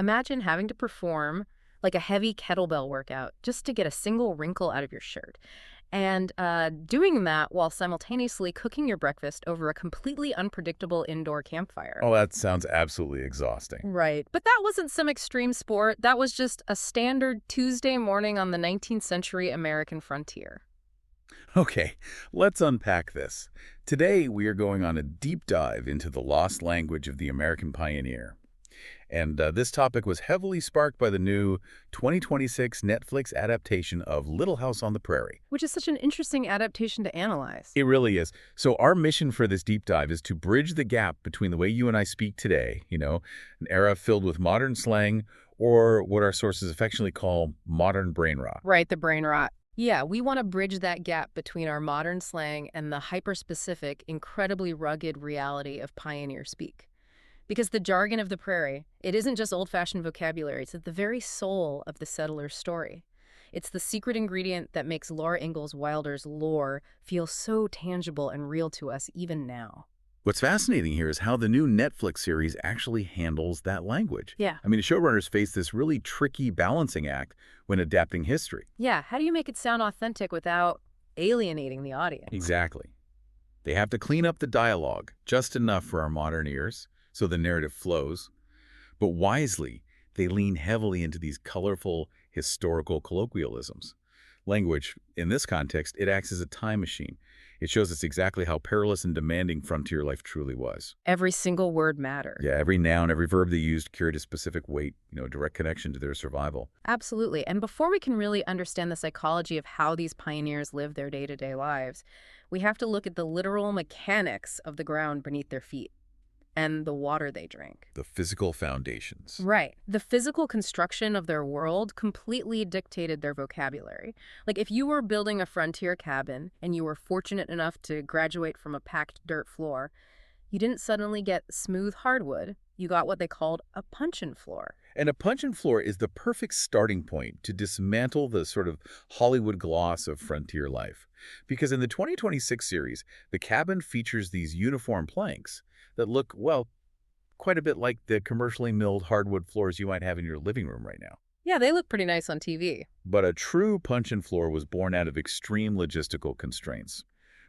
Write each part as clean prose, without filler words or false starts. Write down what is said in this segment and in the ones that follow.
Imagine having to perform like a heavy kettlebell workout just to get a single wrinkle out of your shirt. And doing that while simultaneously cooking your breakfast over a completely unpredictable indoor campfire. Oh, that sounds absolutely exhausting. Right. But that wasn't some extreme sport. That was just a standard Tuesday morning on the 19th century American frontier. Okay, let's unpack this. Today, we are going on a deep dive into the lost language of the American pioneer. And this topic was heavily sparked by the new 2026 Netflix adaptation of Little House on the Prairie. Which is such an interesting adaptation to analyze. It really is. So our mission for this deep dive is to bridge the gap between the way you and I speak today, an era filled with modern slang, or what our sources affectionately call modern brain rot. Right, the brain rot. Yeah, we want to bridge that gap between our modern slang and the hyper-specific, incredibly rugged reality of pioneer speak. Because the jargon of the prairie, it isn't just old-fashioned vocabulary, it's at the very soul of the settler's story. It's the secret ingredient that makes Laura Ingalls Wilder's lore feel so tangible and real to us even now. What's fascinating here is how the new Netflix series actually handles that language. Yeah. I mean, the showrunners face this really tricky balancing act when adapting history. Yeah, how do you make it sound authentic without alienating the audience? Exactly. They have to clean up the dialogue just enough for our modern ears, so the narrative flows. But wisely, they lean heavily into these colorful, historical colloquialisms. Language, in this context, it acts as a time machine. It shows us exactly how perilous and demanding frontier life truly was. Every single word mattered. Yeah, every noun, every verb they used carried a specific weight, direct connection to their survival. Absolutely. And before we can really understand the psychology of how these pioneers live their day-to-day lives, we have to look at the literal mechanics of the ground beneath their feet and the water they drank. The physical foundations. Right. The physical construction of their world completely dictated their vocabulary. Like if you were building a frontier cabin and you were fortunate enough to graduate from a packed dirt floor, you didn't suddenly get smooth hardwood. You got what they called a puncheon floor. And a puncheon floor is the perfect starting point to dismantle the sort of Hollywood gloss of frontier life. Because in the 2026 series, the cabin features these uniform planks that look, well, quite a bit like the commercially milled hardwood floors you might have in your living room right now. Yeah, they look pretty nice on TV. But a true puncheon floor was born out of extreme logistical constraints.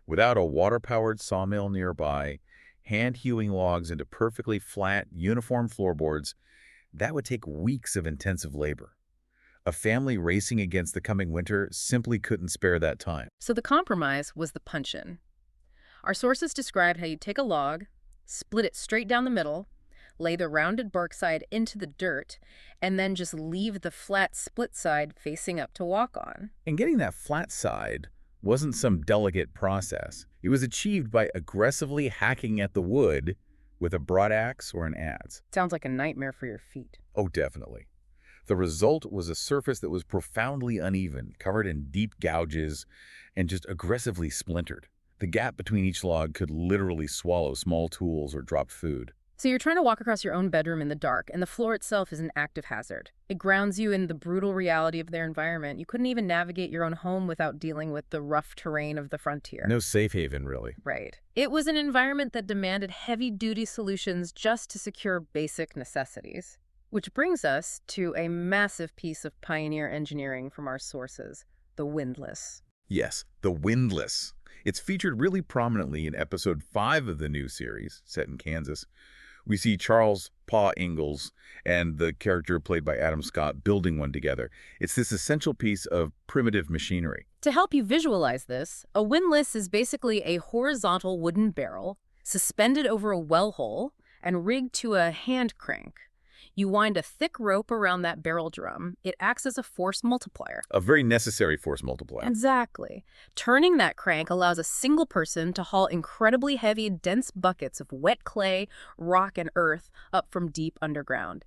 Without a water-powered sawmill nearby, hand-hewing logs into perfectly flat, uniform floorboards, that would take weeks of intensive labor. A family racing against the coming winter simply couldn't spare that time. So the compromise was the puncheon. Our sources described how you take a log, split it straight down the middle, lay the rounded bark side into the dirt, and then just leave the flat split side facing up to walk on. And getting that flat side wasn't some delicate process. It was achieved by aggressively hacking at the wood with a broad axe or an adze. Sounds like a nightmare for your feet. Oh, definitely. The result was a surface that was profoundly uneven, covered in deep gouges, and just aggressively splintered. The gap between each log could literally swallow small tools or dropped food. So you're trying to walk across your own bedroom in the dark, and the floor itself is an active hazard. It grounds you in the brutal reality of their environment. You couldn't even navigate your own home without dealing with the rough terrain of the frontier. No safe haven, really. Right. It was an environment that demanded heavy-duty solutions just to secure basic necessities. Which brings us to a massive piece of pioneer engineering from our sources, the windlass. Yes, the windlass. It's featured really prominently in episode 5 of the new series, set in Kansas. We see Charles "Pa" Ingalls and the character played by Adam Scott building one together. It's this essential piece of primitive machinery. To help you visualize this, a windlass is basically a horizontal wooden barrel suspended over a well hole and rigged to a hand crank. You wind a thick rope around that barrel drum. It acts as a force multiplier. A very necessary force multiplier. Exactly. Turning that crank allows a single person to haul incredibly heavy, dense buckets of wet clay, rock, and earth up from deep underground.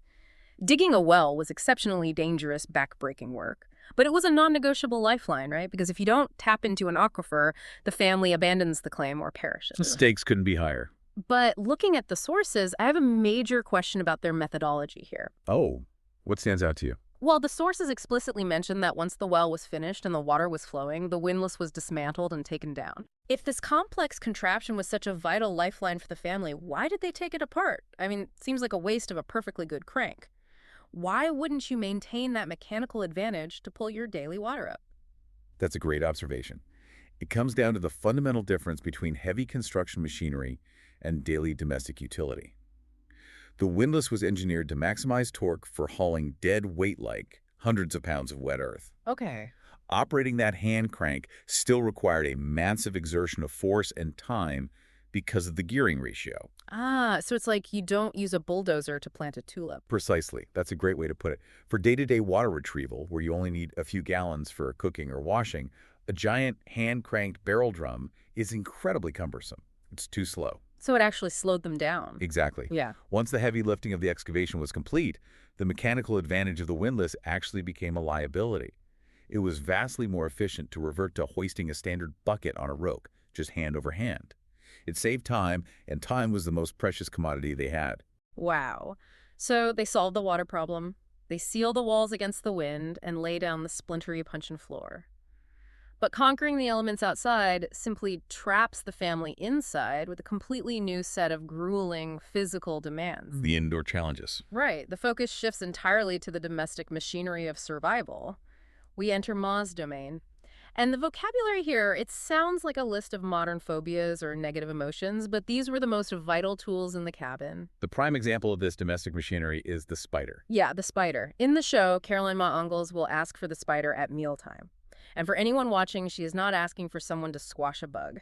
Digging a well was exceptionally dangerous, back-breaking work. But it was a non-negotiable lifeline, right? Because if you don't tap into an aquifer, the family abandons the claim or perishes. The stakes couldn't be higher. But looking at the sources, I have a major question about their methodology here. Oh, what stands out to you? Well, the sources explicitly mention that once the well was finished and the water was flowing, the windlass was dismantled and taken down. If this complex contraption was such a vital lifeline for the family, why did they take it apart? I mean, it seems like a waste of a perfectly good crank. why wouldn't you maintain that mechanical advantage to pull your daily water up? That's a great observation. It comes down to the fundamental difference between heavy construction machinery and daily domestic utility. The windlass was engineered to maximize torque for hauling dead weight like hundreds of pounds of wet earth. Okay. Operating that hand crank still required a massive exertion of force and time because of the gearing ratio. Ah, so it's like you don't use a bulldozer to plant a tulip. Precisely. That's a great way to put it. For day-to-day water retrieval, where you only need a few gallons for cooking or washing, a giant hand-cranked barrel drum is incredibly cumbersome. It's too slow. So it actually slowed them down. Exactly. Yeah. Once the heavy lifting of the excavation was complete, the mechanical advantage of the windlass actually became a liability. It was vastly more efficient to revert to hoisting a standard bucket on a rope, just hand over hand. It saved time, and time was the most precious commodity they had. Wow. So they solve the water problem, they seal the walls against the wind, and lay down the splintery puncheon floor. But conquering the elements outside simply traps the family inside with a completely new set of grueling physical demands. The indoor challenges. Right. The focus shifts entirely to the domestic machinery of survival. We enter Ma's domain. And the vocabulary here, it sounds like a list of modern phobias or negative emotions, but these were the most vital tools in the cabin. The prime example of this domestic machinery is the spider. Yeah, the spider. In the show, Caroline Ma Ingalls will ask for the spider at mealtime. And for anyone watching, she is not asking for someone to squash a bug.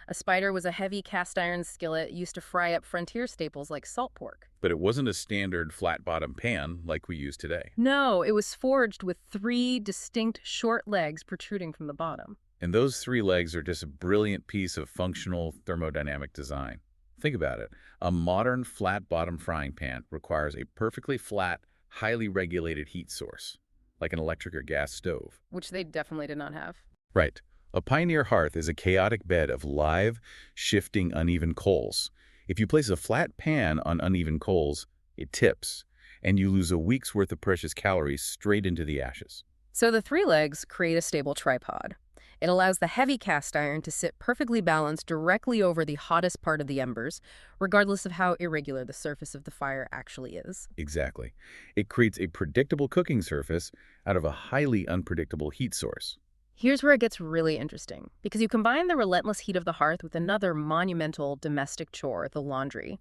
A spider was a heavy cast iron skillet used to fry up frontier staples like salt pork. But it wasn't a standard flat-bottom pan like we use today. No, it was forged with 3 distinct short legs protruding from the bottom. And those 3 legs are just a brilliant piece of functional thermodynamic design. Think about it. A modern flat-bottom frying pan requires a perfectly flat, highly regulated heat source, like an electric or gas stove. Which they definitely did not have. Right. A pioneer hearth is a chaotic bed of live, shifting, uneven coals. If you place a flat pan on uneven coals, it tips, and you lose a week's worth of precious calories straight into the ashes. So the 3 legs create a stable tripod. It allows the heavy cast iron to sit perfectly balanced directly over the hottest part of the embers, regardless of how irregular the surface of the fire actually is. Exactly. It creates a predictable cooking surface out of a highly unpredictable heat source. Here's where it gets really interesting, because you combine the relentless heat of the hearth with another monumental domestic chore, the laundry.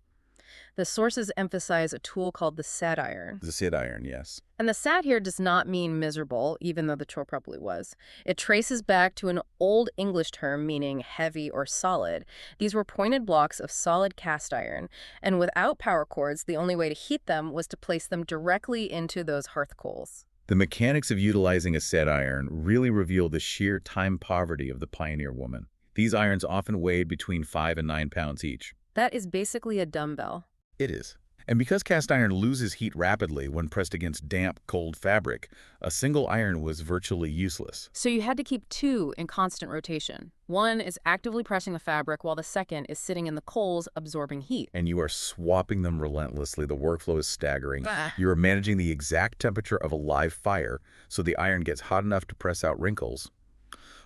The sources emphasize a tool called the sat iron. The sit iron, yes. And the sat here does not mean miserable, even though the chore probably was. It traces back to an Old English term meaning heavy or solid. These were pointed blocks of solid cast iron, and without power cords, the only way to heat them was to place them directly into those hearth coals. The mechanics of utilizing a set iron really reveal the sheer time poverty of the pioneer woman. These irons often weighed between 5 and 9 pounds each. That is basically a dumbbell. It is. And because cast iron loses heat rapidly when pressed against damp, cold fabric, a single iron was virtually useless. So you had to keep 2 in constant rotation. One is actively pressing the fabric while the second is sitting in the coals absorbing heat. And you are swapping them relentlessly. The workflow is staggering. Bah. You are managing the exact temperature of a live fire so the iron gets hot enough to press out wrinkles,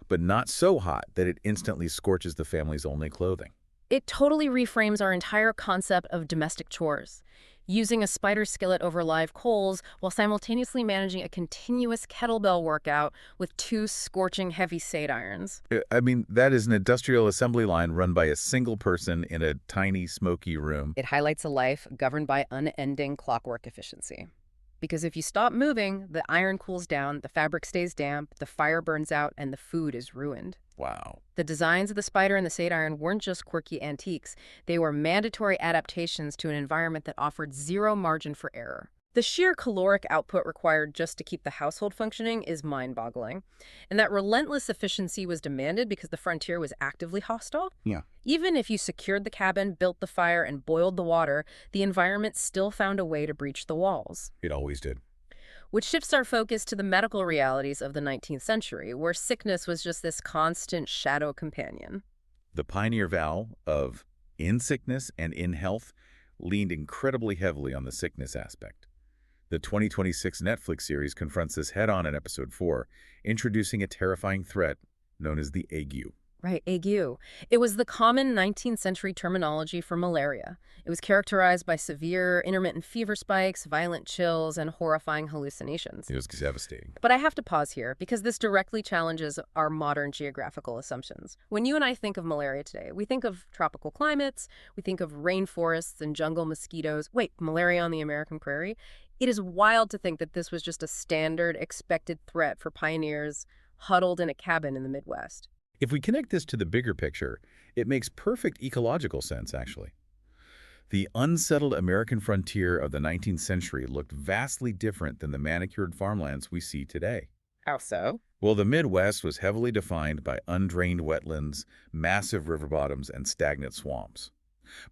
but not so hot that it instantly scorches the family's only clothing. It totally reframes our entire concept of domestic chores. Using a spider skillet over live coals while simultaneously managing a continuous kettlebell workout with 2 scorching heavy sate irons. I mean, that is an industrial assembly line run by a single person in a tiny, smoky room. It highlights a life governed by unending clockwork efficiency. Because if you stop moving, the iron cools down, the fabric stays damp, the fire burns out, and the food is ruined. Wow. The designs of the spider and the sate iron weren't just quirky antiques. They were mandatory adaptations to an environment that offered 0 margin for error. The sheer caloric output required just to keep the household functioning is mind-boggling. And that relentless efficiency was demanded because the frontier was actively hostile. Yeah. Even if you secured the cabin, built the fire, and boiled the water, the environment still found a way to breach the walls. It always did. Which shifts our focus to the medical realities of the 19th century, where sickness was just this constant shadow companion. The pioneer vow of in sickness and in health leaned incredibly heavily on the sickness aspect. The 2026 Netflix series confronts this head-on in episode 4, introducing a terrifying threat known as the ague. Right, ague. It was the common 19th century terminology for malaria. It was characterized by severe intermittent fever spikes, violent chills, and horrifying hallucinations. It was devastating. But I have to pause here because this directly challenges our modern geographical assumptions. When you and I think of malaria today, we think of tropical climates, we think of rainforests and jungle mosquitoes. Wait, malaria on the American prairie? It is wild to think that this was just a standard, expected threat for pioneers huddled in a cabin in the Midwest. If we connect this to the bigger picture, it makes perfect ecological sense, actually. The unsettled American frontier of the 19th century looked vastly different than the manicured farmlands we see today. How so? Well, the Midwest was heavily defined by undrained wetlands, massive river bottoms, and stagnant swamps.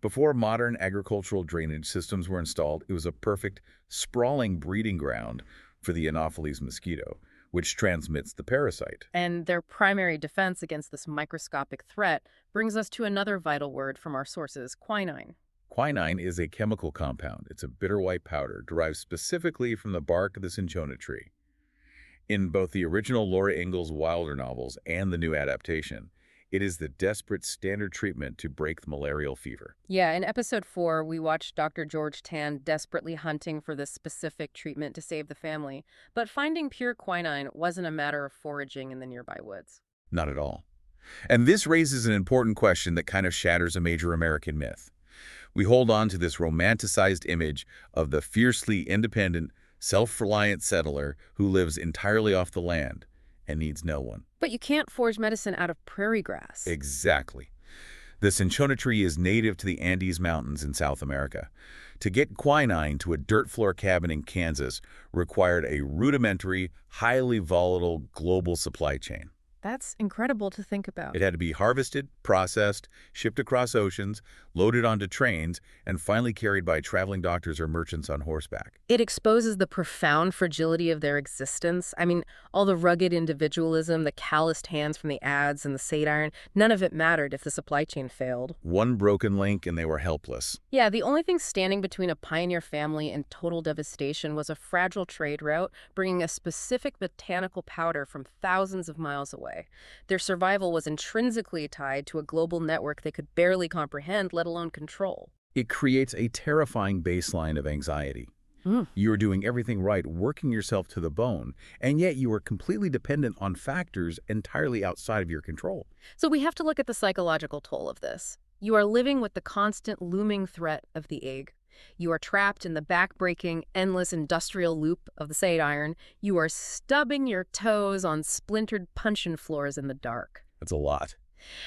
Before modern agricultural drainage systems were installed, it was a perfect, sprawling breeding ground for the Anopheles mosquito, which transmits the parasite. And their primary defense against this microscopic threat brings us to another vital word from our sources, quinine. Quinine is a chemical compound. It's a bitter white powder derived specifically from the bark of the cinchona tree. In both the original Laura Ingalls Wilder novels and the new adaptation, it is the desperate standard treatment to break the malarial fever. Yeah, in episode 4, we watched Dr. George Tan desperately hunting for this specific treatment to save the family, but finding pure quinine wasn't a matter of foraging in the nearby woods. Not at all. And this raises an important question that kind of shatters a major American myth. We hold on to this romanticized image of the fiercely independent, self-reliant settler who lives entirely off the land and needs no one. But you can't forage medicine out of prairie grass. Exactly. The cinchona tree is native to the Andes Mountains in South America. To get quinine to a dirt floor cabin in Kansas required a rudimentary, highly volatile global supply chain. That's incredible to think about. It had to be harvested, processed, shipped across oceans, loaded onto trains, and finally carried by traveling doctors or merchants on horseback. It exposes the profound fragility of their existence. I mean, all the rugged individualism, the calloused hands from the ads and the sate-iron, none of it mattered if the supply chain failed. One broken link and they were helpless. Yeah, the only thing standing between a pioneer family and total devastation was a fragile trade route bringing a specific botanical powder from thousands of miles away. Their survival was intrinsically tied to a global network they could barely comprehend, let alone control. It creates a terrifying baseline of anxiety. You are doing everything right, working yourself to the bone, and yet you are completely dependent on factors entirely outside of your control. So we have to look at the psychological toll of this. You are living with the constant looming threat of the egg. You are trapped in the back-breaking, endless industrial loop of the sate-iron. You are stubbing your toes on splintered puncheon floors in the dark. That's a lot.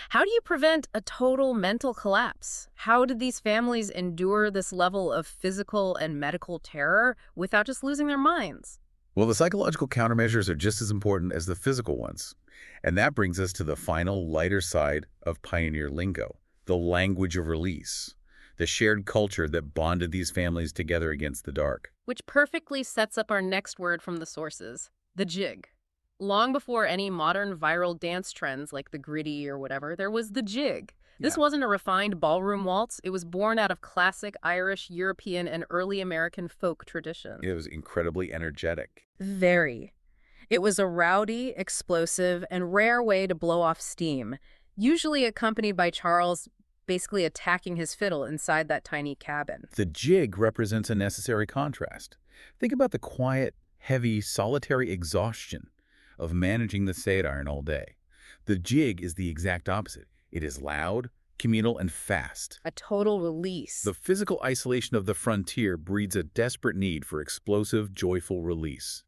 How do you prevent a total mental collapse? How did these families endure this level of physical and medical terror without just losing their minds? Well, the psychological countermeasures are just as important as the physical ones. And that brings us to the final, lighter side of pioneer lingo, the language of release. The shared culture that bonded these families together against the dark. Which perfectly sets up our next word from the sources, the jig. Long before any modern viral dance trends like the gritty or whatever, there was the jig. This wasn't a refined ballroom waltz. It was born out of classic Irish, European, and early American folk traditions. It was incredibly energetic. Very. It was a rowdy, explosive, and rare way to blow off steam, usually accompanied by Charles basically attacking his fiddle inside that tiny cabin. The jig represents a necessary contrast. Think about the quiet, heavy, solitary exhaustion of managing the sate-iron all day. The jig is the exact opposite. It is loud, communal, and fast. A total release. The physical isolation of the frontier breeds a desperate need for explosive, joyful release.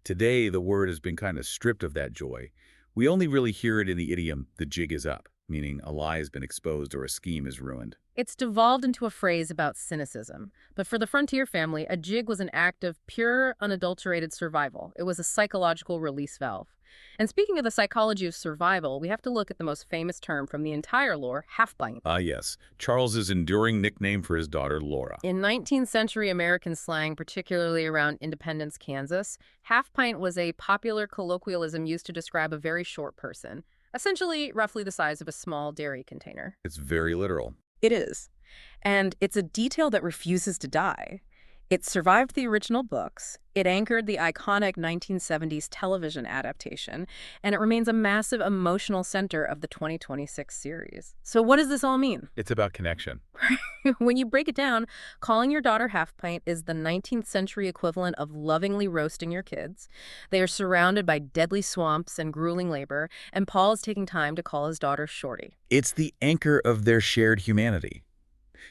Today, the word has been kind of stripped of that joy. We only really hear it in the idiom, the jig is up, meaning a lie has been exposed or a scheme is ruined. It's devolved into a phrase about cynicism. But for the frontier family, a jig was an act of pure, unadulterated survival. It was a psychological release valve. And speaking of the psychology of survival, we have to look at the most famous term from the entire lore, half-pint. Ah, yes. Charles's enduring nickname for his daughter, Laura. In 19th century American slang, particularly around Independence, Kansas, half-pint was a popular colloquialism used to describe a very short person, essentially roughly the size of a small dairy container. It's very literal. It is. And it's a detail that refuses to die. It survived the original books, it anchored the iconic 1970s television adaptation, and it remains a massive emotional center of the 2026 series. So what does this all mean? It's about connection. When you break it down, calling your daughter half pint is the 19th century equivalent of lovingly roasting your kids. They are surrounded by deadly swamps and grueling labor, and Paul is taking time to call his daughter shorty. It's the anchor of their shared humanity.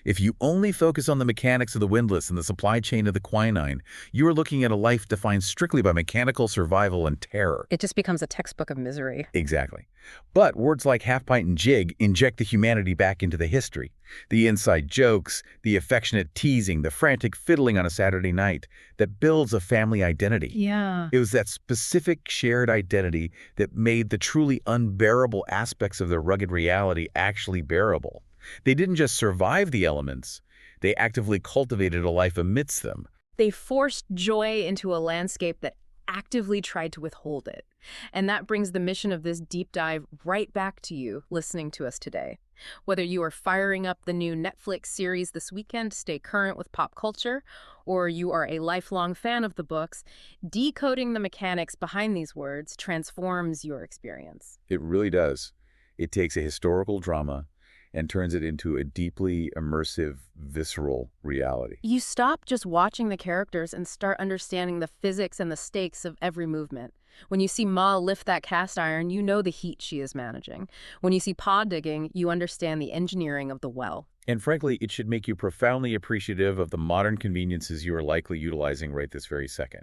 If you only focus on the mechanics of the windlass and the supply chain of the quinine, you are looking at a life defined strictly by mechanical survival and terror. It just becomes a textbook of misery. Exactly. But words like half pint and jig inject the humanity back into the history. The inside jokes, the affectionate teasing, the frantic fiddling on a Saturday night that builds a family identity. Yeah. It was that specific shared identity that made the truly unbearable aspects of their rugged reality actually bearable. They didn't just survive the elements, they actively cultivated a life amidst them. They forced joy into a landscape that actively tried to withhold it. And that brings the mission of this deep dive right back to you listening to us today. Whether you are firing up the new Netflix series this weekend to stay current with pop culture, or you are a lifelong fan of the books, decoding the mechanics behind these words transforms your experience. It really does. It takes a historical drama and turns it into a deeply immersive, visceral reality. You stop just watching the characters and start understanding the physics and the stakes of every movement. When you see Ma lift that cast iron, you know the heat she is managing. When you see Pa digging, you understand the engineering of the well. And frankly, it should make you profoundly appreciative of the modern conveniences you are likely utilizing right this very second.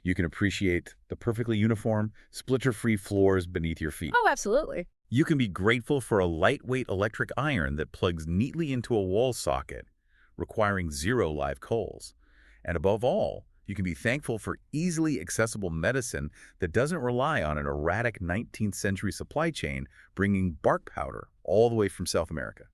You can appreciate the perfectly uniform, splinter-free floors beneath your feet. Oh, absolutely. You can be grateful for a lightweight electric iron that plugs neatly into a wall socket, requiring 0 live coals. And above all, you can be thankful for easily accessible medicine that doesn't rely on an erratic 19th century supply chain bringing bark powder all the way from South America.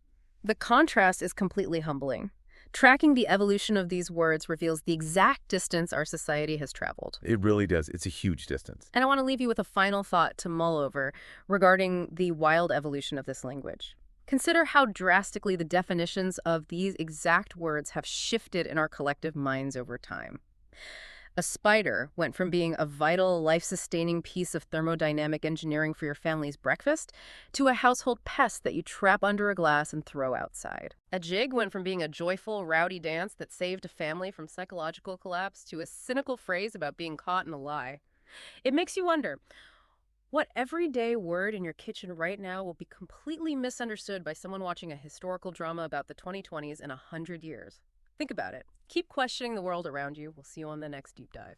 The contrast is completely humbling. Tracking the evolution of these words reveals the exact distance our society has traveled. It really does. It's a huge distance. And I want to leave you with a final thought to mull over regarding the wild evolution of this language. Consider how drastically the definitions of these exact words have shifted in our collective minds over time. A spider went from being a vital, life-sustaining piece of thermodynamic engineering for your family's breakfast to a household pest that you trap under a glass and throw outside. A jig went from being a joyful, rowdy dance that saved a family from psychological collapse to a cynical phrase about being caught in a lie. It makes you wonder, what everyday word in your kitchen right now will be completely misunderstood by someone watching a historical drama about the 2020s in 100 years? Think about it. Keep questioning the world around you. We'll see you on the next deep dive.